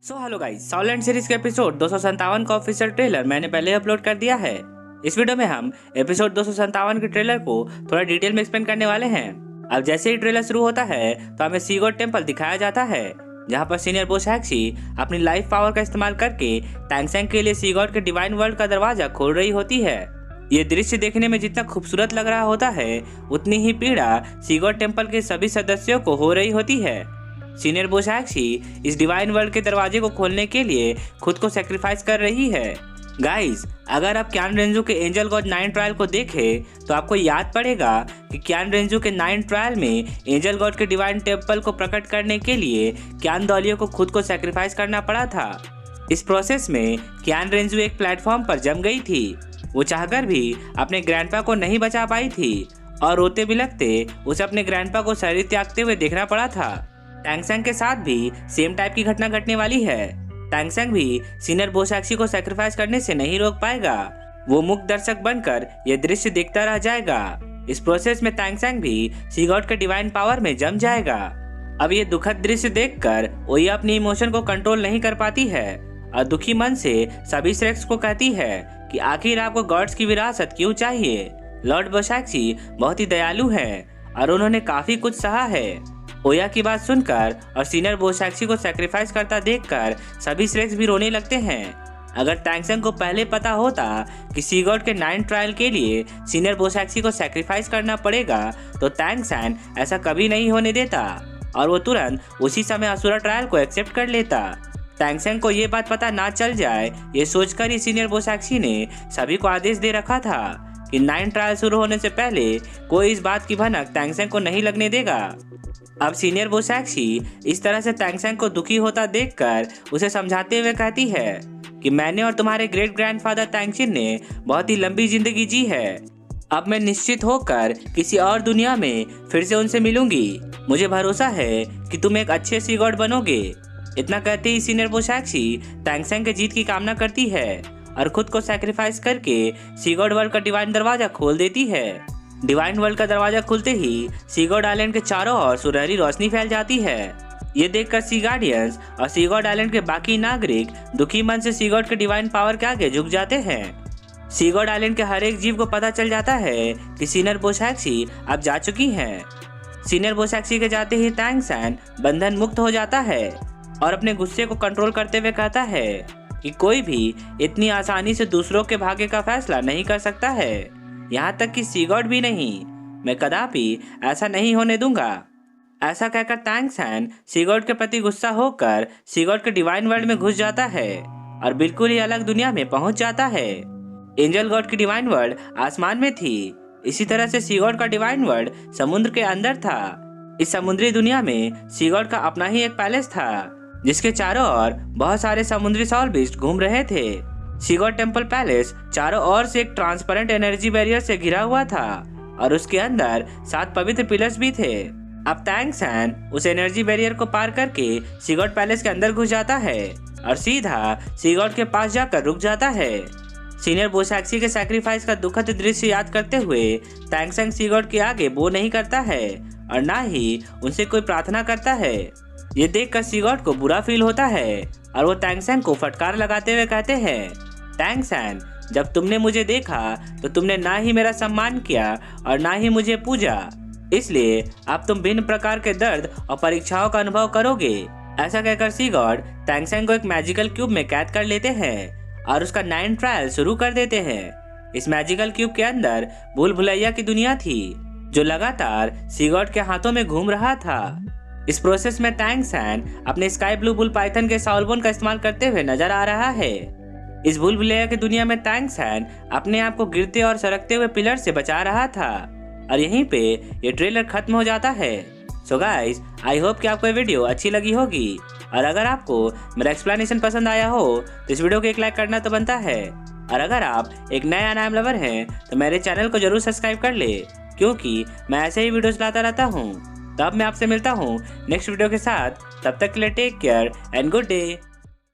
Hello guys, solid series के episode 257 का official trailer मैंने पहले अपलोड कर दिया है। इस वीडियो में हम एपिसोड 257 के ट्रेलर को थोड़ा डिटेल में एक्सप्लेन करने वाले हैं। अब जैसे ही ट्रेलर शुरू होता है तो हमें सी गॉड टेम्पल दिखाया जाता है, जहां पर सीनियर बोस हैक्सी अपनी लाइफ पावर का इस्तेमाल करके टैंगसेंग के लिए सी गॉड के डिवाइन वर्ल्ड का दरवाजा खोल रही होती है। ये दृश्य देखने में जितना खूबसूरत लग रहा होता है, उतनी ही पीड़ा सी गॉड टेम्पल के सभी सदस्यों को हो रही होती है। सीनियर बोस हैक्सी इस डिवाइन वर्ल्ड के दरवाजे को खोलने के लिए खुद को सेक्रीफाइस कर रही है। गाइस, अगर आप क्यान रेंजू के एंजल गॉड 9 ट्रायल को देखें तो आपको याद पड़ेगा कि क्यान रेंजू के 9 ट्रायल में एंजल गॉड के डिवाइन टेम्पल को प्रकट करने के लिए क्यान दौलियों को खुद को सेक्रीफाइस करना पड़ा था। इस प्रोसेस में क्यान रेंजू एक प्लेटफॉर्म पर जम गई थी। वो चाहकर भी अपने ग्रैंडपा को नहीं बचा पाई थी और रोते बिलखते उसे अपने ग्रैंडपा को शरीर त्यागते हुए देखना पड़ा था। टैंगसेंग के साथ भी सेम टाइप की घटना घटने वाली है। टैंगसेंग भी सीनियर बोस हैक्सी को सेक्रीफाइस करने से नहीं रोक पाएगा। वो मुक्त दर्शक बनकर यह दृश्य देखता रह जाएगा। इस प्रोसेस में टैंगसेंग भी सी गॉड के डिवाइन पावर में जम जाएगा। अब ये दुखद दृश्य देखकर ओया अपनी इमोशन को कंट्रोल नहीं कर पाती है और दुखी मन से सभी श्रेक्स को कहती है कि आखिर आपको गॉड्स की विरासत क्यों चाहिए। लॉर्ड बोस हैक्सी बहुत ही दयालु हैं और उन्होंने काफी कुछ सहा है। ओया की बात सुनकर और सीनियर बोस हैक्सी को सेक्रीफाइस करता देखकर सभी श्रेक्स भी रोने लगते हैं। अगर टैंगसेंग को पहले पता होता कि सी गॉड के 9 ट्रायल के लिए सीनियर बोस हैक्सी को सेक्रीफाइस करना पड़ेगा तो टैंगसेंग ऐसा कभी नहीं होने देता और वो तुरंत उसी समय असुरा ट्रायल को एक्सेप्ट कर लेता। टैंगसेंग को ये बात पता ना चल जाए, ये सोचकर ही सीनियर बोस हैक्सी ने सभी को आदेश दे रखा था कि 9 ट्रायल शुरू होने से पहले कोई इस बात की भनक टैंगसेंग को नहीं लगने देगा। अब सीनियर बोस हैक्सी इस तरह से टैंगसेंग को दुखी होता देखकर उसे समझाते हुए कहती है कि मैंने और तुम्हारे ग्रेट ग्रैंडफादर टैंगचिन ने बहुत ही लंबी जिंदगी जी है। अब मैं निश्चित होकर किसी और दुनिया में फिर से उनसे मिलूंगी। मुझे भरोसा है कि तुम एक अच्छे सी गॉड बनोगे। इतना कहते ही सीनियर बोस हैक्सी टैंगसेंग के जीत की कामना करती है और खुद को सेक्रीफाइस करके सी गॉड वर्ल्ड का डिवाइन दरवाजा खोल देती है। डिवाइन वर्ल्ड का दरवाजा खुलते ही सी गॉड आइलैंड के चारों ओर सुनहरी रोशनी फैल जाती है। ये देखकर सी गार्डियंस और सी गॉड आइलैंड के बाकी नागरिक दुखी मन से सी गॉड के डिवाइन पावर के आगे झुक जाते हैं। सी गॉड आइलैंड के हर एक जीव को पता चल जाता है कि सीनियर बोस हैक्सी अब जा चुकी हैं। सीनियर बोस हैक्सी के जाते ही टैंगसेंग बंधन मुक्त हो जाता है और अपने गुस्से को कंट्रोल करते हुए कहता है कि कोई भी इतनी आसानी से दूसरों के भाग्य का फैसला नहीं कर सकता है, यहाँ तक कि सी गॉड भी नहीं। मैं कदापि ऐसा नहीं होने दूंगा। ऐसा कहकर टैंगसेंग सी गॉड के प्रति गुस्सा होकर सी गॉड के डिवाइन वर्ल्ड में घुस जाता है और बिल्कुल ही अलग दुनिया में पहुंच जाता है। एंजल गॉड की डिवाइन वर्ल्ड आसमान में थी। इसी तरह से सी गॉड का डिवाइन वर्ल्ड समुद्र के अंदर था। इस समुद्री दुनिया में सी गॉड का अपना ही एक पैलेस था, जिसके चारों ओर बहुत सारे समुद्री सॉल बीस्ट घूम रहे थे। सी गॉड टेम्पल पैलेस चारों ओर से एक ट्रांसपेरेंट एनर्जी बैरियर से घिरा हुआ था और उसके अंदर 7 पवित्र पिलर्स भी थे। अब टैंगसेंग उस एनर्जी बैरियर को पार करके सी गॉड पैलेस के अंदर घुस जाता है और सीधा सी गॉड के पास जाकर रुक जाता है। सीनियर बोस हैक्सी के सैक्रिफाइस का दुखद दृश्य याद करते हुए टैंगसेंग सी गॉड के आगे बो नहीं करता है और ना ही उनसे कोई प्रार्थना करता है। ये देखकर सी गॉड को बुरा फील होता है और वो टैंगसेंग को फटकार लगाते हुए कहते हैं, टैंगसेंग, जब तुमने मुझे देखा तो तुमने ना ही मेरा सम्मान किया और ना ही मुझे पूजा, इसलिए अब तुम भिन्न प्रकार के दर्द और परीक्षाओं का अनुभव करोगे। ऐसा कहकर सी गॉड टैंगसेंग को एक मैजिकल क्यूब में कैद कर लेते हैं और उसका 9 ट्रायल शुरू कर देते हैं। इस मैजिकल क्यूब के अंदर भूल भुलैया की दुनिया थी, जो लगातार सी गॉड के हाथों में घूम रहा था। इस प्रोसेस में टैंगसेंग अपने स्काई ब्लू बुल पाइथन के साउलबोन का इस्तेमाल करते हुए नजर आ रहा है। इस भूल भुलैया की दुनिया में टैंगसेंग अपने आप को गिरते और सरकते हुए पिलर से बचा रहा था और यहीं पे ये ट्रेलर खत्म हो जाता है। सो गाइस, आई होप कि आपको ये वीडियो अच्छी लगी होगी और अगर आपको मेरा एक्सप्लेनेशन पसंद आया हो तो इस वीडियो को एक लाइक करना तो बनता है। और अगर आप एक नया अनाम लवर हैं तो मेरे चैनल को जरूर सब्सक्राइब कर ले, क्योंकि मैं ऐसे ही वीडियोस लाता रहता हूँ। तब मैं आपसे मिलता हूँ नेक्स्ट वीडियो के साथ। तब तक के लिए take care and good day.